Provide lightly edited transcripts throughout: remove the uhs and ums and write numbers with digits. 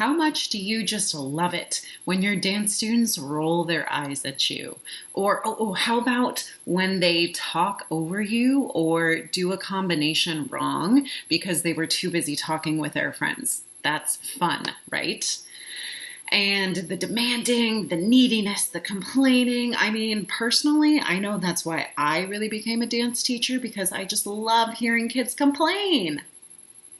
How much do you just love it when your dance students roll their eyes at you? Or how about when they talk over you or do a combination wrong because they were too busy talking with their friends? That's fun, right? And the demanding, the neediness, the complaining. I mean, personally, I know that's why I really became a dance teacher, because I just love hearing kids complain.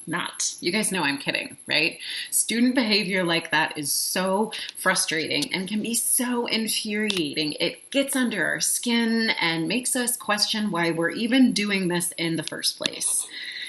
Not. You guys know I'm kidding, right? Student behavior like that is so frustrating and can be so infuriating. It gets under our skin and makes us question why we're even doing this in the first place.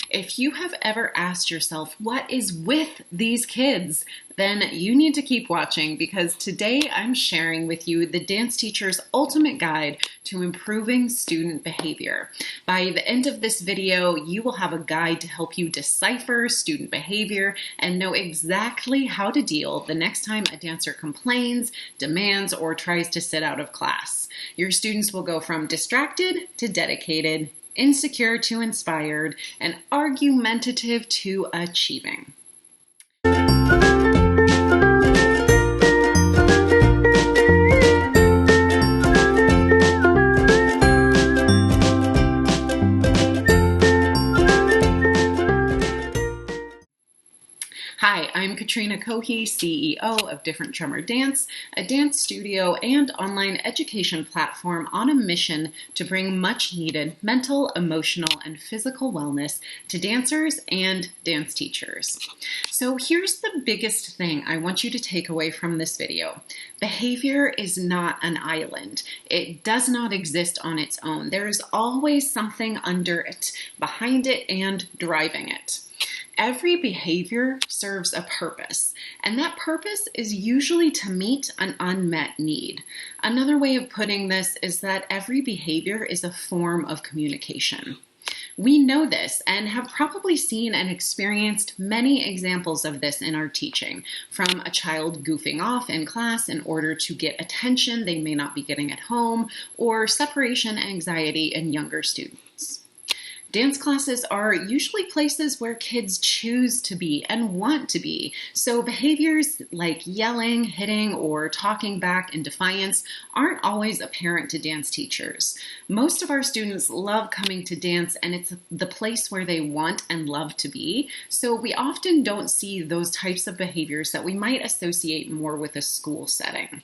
If you have ever asked yourself, what is with these kids? Then you need to keep watching, because today I'm sharing with you the dance teacher's ultimate guide to improving student behavior. By the end of this video, you will have a guide to help you decipher student behavior and know exactly how to deal the next time a dancer complains, demands, or tries to sit out of class. Your students will go from distracted to dedicated, insecure to inspired, and argumentative to achieving. Hi, I'm Katrina Cohe, CEO of Different Drummer Dance, a dance studio and online education platform on a mission to bring much needed mental, emotional, and physical wellness to dancers and dance teachers. So here's the biggest thing I want you to take away from this video. Behavior is not an island. It does not exist on its own. There is always something under it, behind it, and driving it. Every behavior serves a purpose, and that purpose is usually to meet an unmet need. Another way of putting this is that every behavior is a form of communication. We know this and have probably seen and experienced many examples of this in our teaching, from a child goofing off in class in order to get attention they may not be getting at home, or separation anxiety in younger students. Dance classes are usually places where kids choose to be and want to be, so behaviors like yelling, hitting, or talking back in defiance aren't always apparent to dance teachers. Most of our students love coming to dance, and it's the place where they want and love to be, so we often don't see those types of behaviors that we might associate more with a school setting.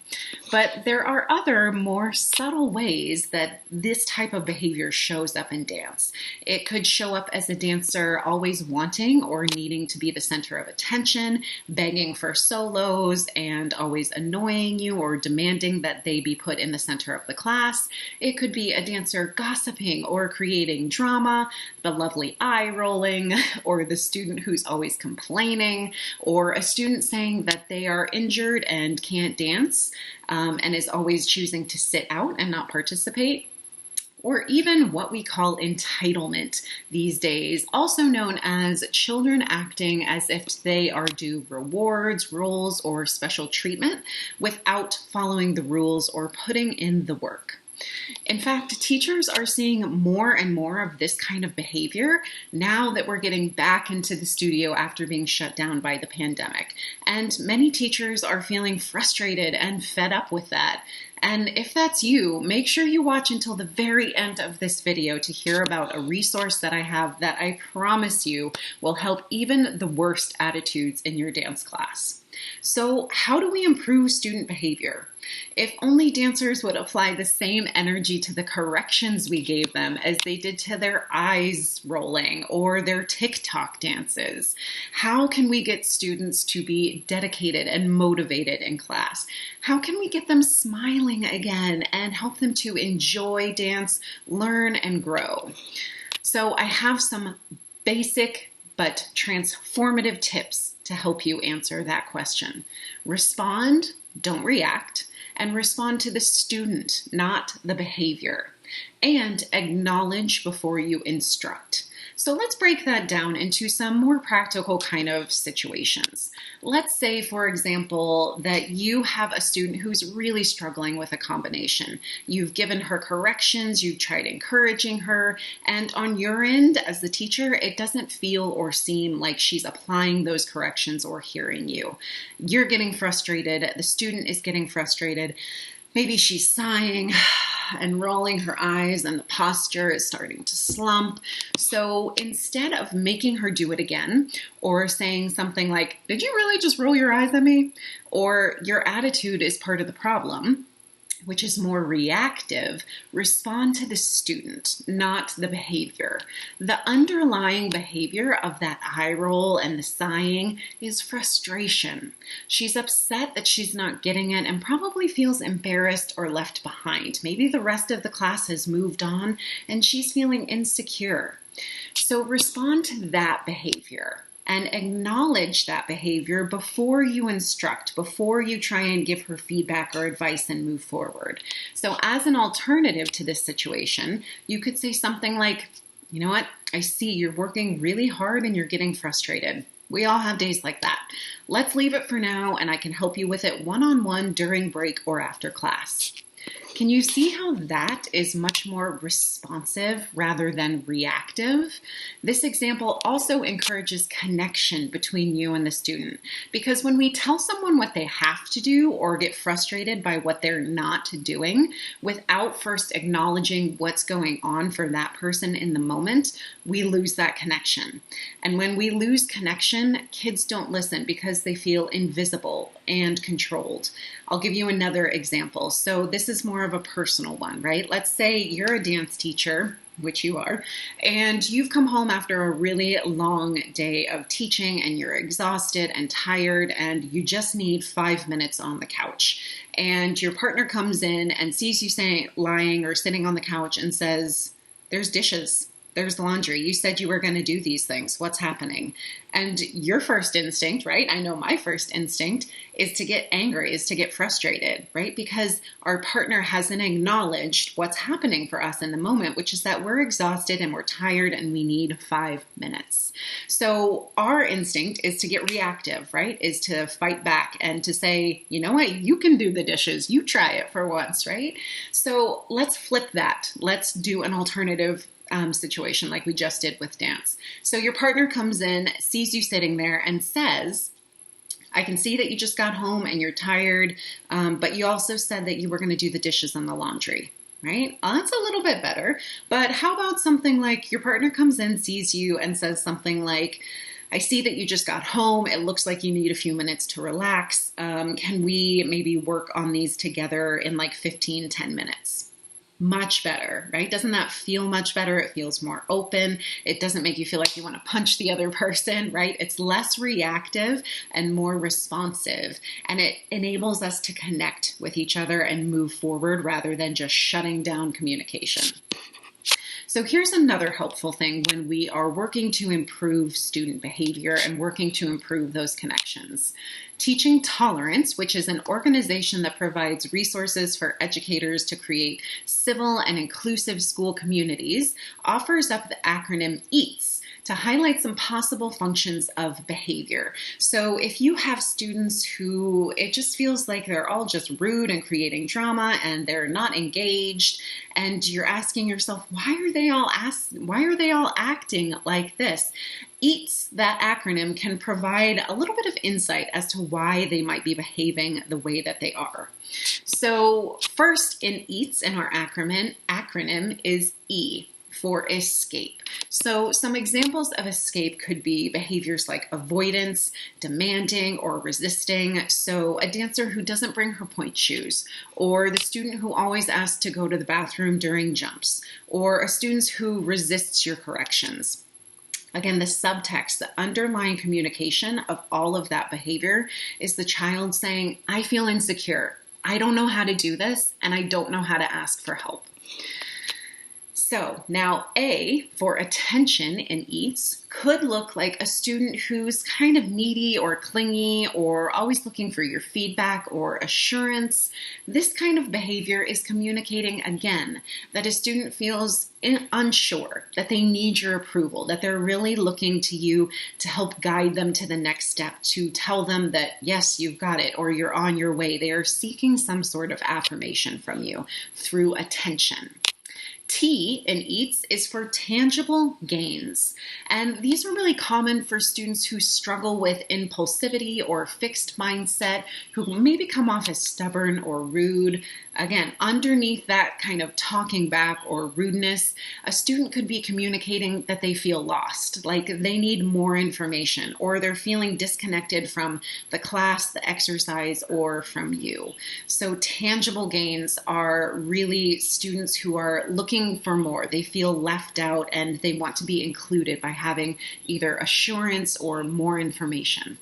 But there are other, more subtle ways that this type of behavior shows up in dance. It could show up as a dancer always wanting or needing to be the center of attention, begging for solos, and always annoying you or demanding that they be put in the center of the class. It could be a dancer gossiping or creating drama, the lovely eye rolling, or the student who's always complaining, or a student saying that they are injured and can't dance, and is always choosing to sit out and not participate. Or even what we call entitlement these days, also known as children acting as if they are due rewards, roles, or special treatment without following the rules or putting in the work. In fact, teachers are seeing more and more of this kind of behavior now that we're getting back into the studio after being shut down by the pandemic. And many teachers are feeling frustrated and fed up with that. And if that's you, make sure you watch until the very end of this video to hear about a resource that I have that I promise you will help even the worst attitudes in your dance class. So how do we improve student behavior? If only dancers would apply the same energy to the corrections we gave them as they did to their eyes rolling or their TikTok dances. How can we get students to be dedicated and motivated in class? How can we get them smiling again and help them to enjoy dance, learn, and grow? So I have some basic but transformative tips to help you answer that question. Respond, don't react, and respond to the student, not the behavior. And acknowledge before you instruct. So let's break that down into some more practical kind of situations. Let's say, for example, that you have a student who's really struggling with a combination. You've given her corrections, you've tried encouraging her, and on your end, as the teacher, it doesn't feel or seem like she's applying those corrections or hearing you. You're getting frustrated, the student is getting frustrated. Maybe she's sighing and rolling her eyes and the posture is starting to slump. So instead of making her do it again or saying something like, "Did you really just roll your eyes at me?" or "Your attitude is part of the problem," which is more reactive, respond to the student, not the behavior. The underlying behavior of that eye roll and the sighing is frustration. She's upset that she's not getting it and probably feels embarrassed or left behind. Maybe the rest of the class has moved on and she's feeling insecure. So respond to that behavior and acknowledge that behavior before you instruct, before you try and give her feedback or advice and move forward. So as an alternative to this situation, you could say something like, "You know what? I see you're working really hard and you're getting frustrated. We all have days like that. Let's leave it for now and I can help you with it one-on-one during break or after class." Can you see how that is much more responsive rather than reactive? This example also encourages connection between you and the student, because when we tell someone what they have to do or get frustrated by what they're not doing without first acknowledging what's going on for that person in the moment, we lose that connection. And when we lose connection, kids don't listen because they feel invisible and controlled. I'll give you another example. So this is more of a personal one, right? Let's say you're a dance teacher, which you are, and you've come home after a really long day of teaching and you're exhausted and tired and you just need 5 minutes on the couch. And your partner comes in and sees you lying or sitting on the couch and says, "There's dishes. There's laundry. You said you were going to do these things. What's happening?" And your first instinct, right? I know my first instinct is to get angry, is to get frustrated, right? Because our partner hasn't acknowledged what's happening for us in the moment, which is that we're exhausted and we're tired and we need 5 minutes. So our instinct is to get reactive, right? Is to fight back and to say, "You know what? You can do the dishes. You try it for once," right? So let's flip that. Let's do an alternative situation like we just did with dance. So your partner comes in, sees you sitting there and says, "I can see that you just got home and you're tired, but you also said that you were going to do the dishes and the laundry," right? That's a little bit better. But how about something like your partner comes in, sees you and says something like, "I see that you just got home. It looks like you need a few minutes to relax. Can we maybe work on these together in like 10 minutes? Much better, right? Doesn't that feel much better? It feels more open. It doesn't make you feel like you want to punch the other person, right? It's less reactive and more responsive. And it enables us to connect with each other and move forward rather than just shutting down communication. So here's another helpful thing when we are working to improve student behavior and working to improve those connections. Teaching Tolerance, which is an organization that provides resources for educators to create civil and inclusive school communities, offers up the acronym EATS to highlight some possible functions of behavior. So if you have students who it just feels like they're all just rude and creating drama and they're not engaged, and you're asking yourself, why are they all acting like this? EATS, that acronym, can provide a little bit of insight as to why they might be behaving the way that they are. So first in EATS, in our acronym is E for escape. So some examples of escape could be behaviors like avoidance, demanding, or resisting. So a dancer who doesn't bring her pointe shoes, or the student who always asks to go to the bathroom during jumps, or a student who resists your corrections. Again, the subtext, the underlying communication of all of that behavior is the child saying, "I feel insecure. I don't know how to do this, and I don't know how to ask for help." So now A for attention in EATS could look like a student who's kind of needy or clingy or always looking for your feedback or assurance. This kind of behavior is communicating again that a student feels unsure, that they need your approval, that they're really looking to you to help guide them to the next step, to tell them that yes, you've got it or you're on your way. They are seeking some sort of affirmation from you through attention. T in EATS is for tangible gains. And these are really common for students who struggle with impulsivity or fixed mindset, who maybe come off as stubborn or rude. Again, underneath that kind of talking back or rudeness, a student could be communicating that they feel lost, like they need more information, or they're feeling disconnected from the class, the exercise, or from you. So tangible gains are really students who are looking for more. They feel left out and they want to be included by having either assurance or more information.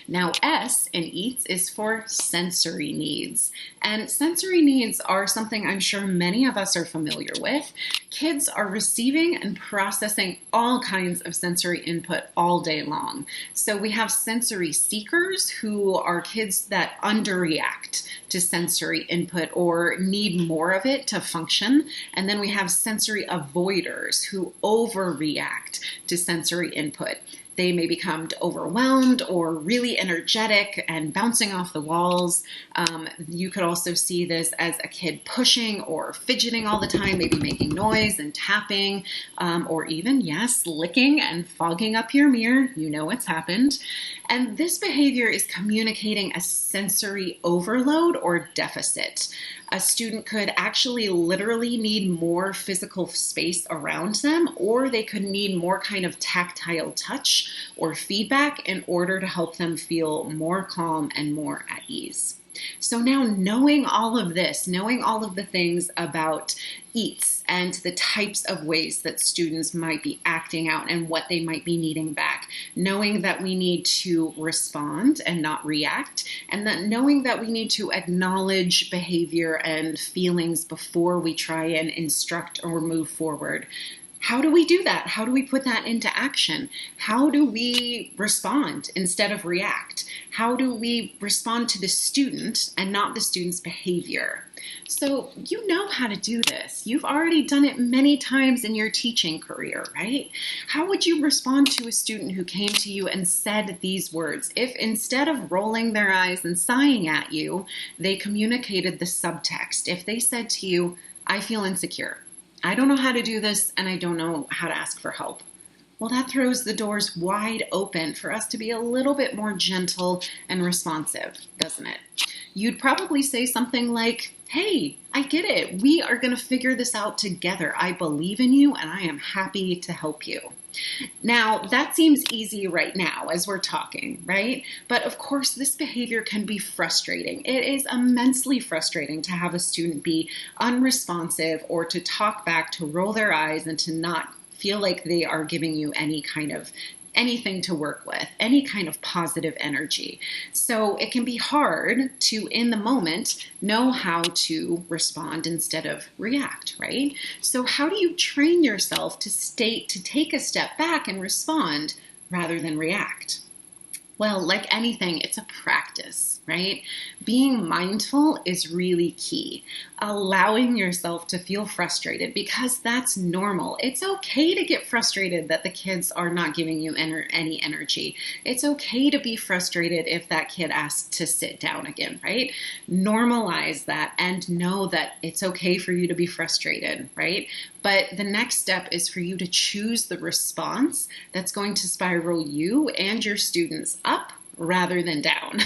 Now, S in EATS is for sensory needs. And sensory needs are something I'm sure many of us are familiar with. Kids are receiving and processing all kinds of sensory input all day long. So we have sensory seekers, who are kids that underreact to sensory input or need more of it to function. And then we have sensory avoiders, who overreact to sensory input. They may become overwhelmed or really energetic and bouncing off the walls. You could also see this as a kid pushing or fidgeting all the time, maybe making noise and tapping, or even, yes, licking and fogging up your mirror. You know what's happened. And this behavior is communicating a sensory overload or deficit. A student could actually literally need more physical space around them, or they could need more kind of tactile touch or feedback in order to help them feel more calm and more at ease. So now, knowing all of this, knowing all of the things about EATS and the types of ways that students might be acting out and what they might be needing back, knowing that we need to respond and not react, and that knowing that we need to acknowledge behavior and feelings before we try and instruct or move forward. How do we do that? How do we put that into action? How do we respond instead of react? How do we respond to the student and not the student's behavior? So you know how to do this. You've already done it many times in your teaching career, right? How would you respond to a student who came to you and said these words if instead of rolling their eyes and sighing at you, they communicated the subtext? If they said to you, "I feel insecure. I don't know how to do this, and I don't know how to ask for help." Well, that throws the doors wide open for us to be a little bit more gentle and responsive, doesn't it? You'd probably say something like, "Hey, I get it. We are going to figure this out together. I believe in you, and I am happy to help you." Now, that seems easy right now as we're talking, right? But of course, this behavior can be frustrating. It is immensely frustrating to have a student be unresponsive or to talk back, to roll their eyes, and to not feel like they are giving you anything to work with, any kind of positive energy. So it can be hard to, in the moment, know how to respond instead of react, right? So how do you train yourself to take a step back and respond rather than react? Well, like anything, it's a practice, right? Being mindful is really key. Allowing yourself to feel frustrated, because that's normal. It's okay to get frustrated that the kids are not giving you any energy. It's okay to be frustrated if that kid asks to sit down again, right? Normalize that and know that it's okay for you to be frustrated, right? But the next step is for you to choose the response that's going to spiral you and your students up rather than down.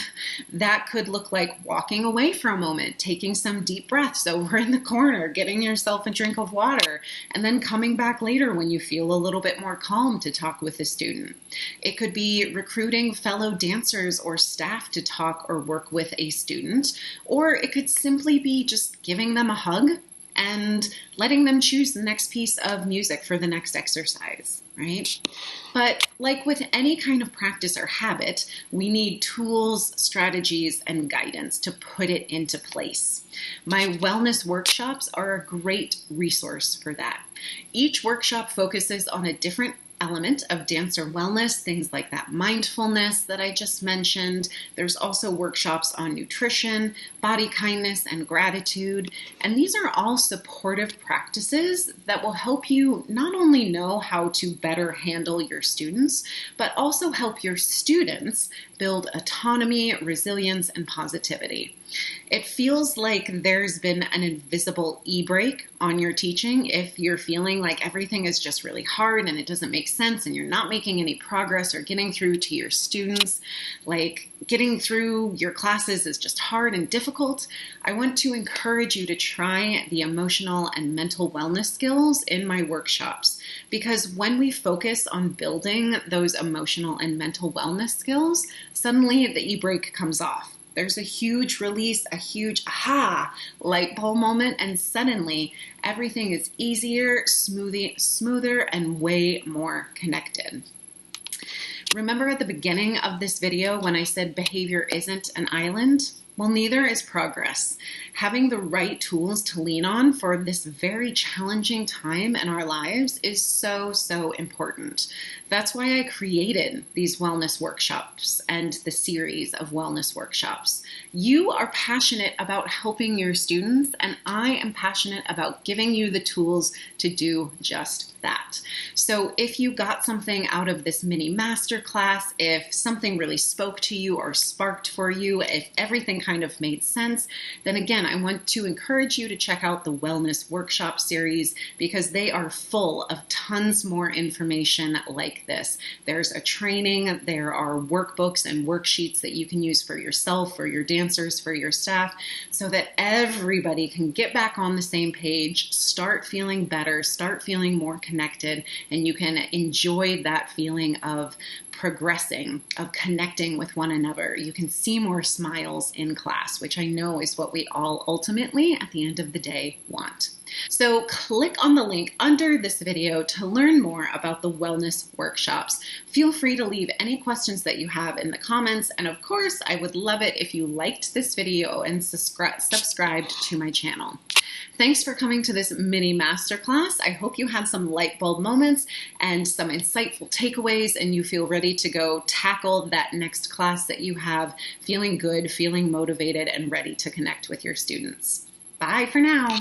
That could look like walking away for a moment, taking some deep breaths over in the corner, getting yourself a drink of water, and then coming back later when you feel a little bit more calm to talk with the student. It could be recruiting fellow dancers or staff to talk or work with a student, or it could simply be just giving them a hug and letting them choose the next piece of music for the next exercise, right? But like with any kind of practice or habit, we need tools, strategies, and guidance to put it into place. My wellness workshops are a great resource for that. Each workshop focuses on a different element of dancer wellness, things like that mindfulness that I just mentioned. There's also workshops on nutrition, body kindness, and gratitude. And these are all supportive practices that will help you not only know how to better handle your students, but also help your students build autonomy, resilience, and positivity. It feels like there's been an invisible e-brake on your teaching if you're feeling like everything is just really hard and it doesn't make sense and you're not making any progress or getting through to your students. Like getting through your classes is just hard and difficult. I want to encourage you to try the emotional and mental wellness skills in my workshops, because when we focus on building those emotional and mental wellness skills, suddenly the e-brake comes off. There's a huge release, a huge aha light bulb moment, and suddenly everything is easier, smoother, and way more connected. Remember at the beginning of this video when I said behavior isn't an island? Well, neither is progress. Having the right tools to lean on for this very challenging time in our lives is so, so important. That's why I created these wellness workshops and the series of wellness workshops. You are passionate about helping your students, and I am passionate about giving you the tools to do just that. So if you got something out of this mini masterclass, if something really spoke to you or sparked for you, if everything kind of made sense, then again, I want to encourage you to check out the wellness workshop series, because they are full of tons more information like this. There's a training, there are workbooks and worksheets that you can use for yourself, for your dancers, for your staff, so that everybody can get back on the same page, start feeling better, start feeling more connected, and you can enjoy that feeling of progressing, of connecting with one another. You can see more smiles in class, which I know is what we all ultimately, at the end of the day, want. So click on the link under this video to learn more about the wellness workshops. Feel free to leave any questions that you have in the comments. And of course, I would love it if you liked this video and subscribed to my channel. Thanks for coming to this mini masterclass. I hope you had some light bulb moments and some insightful takeaways, and you feel ready to go tackle that next class that you have, feeling good, feeling motivated, and ready to connect with your students. Bye for now.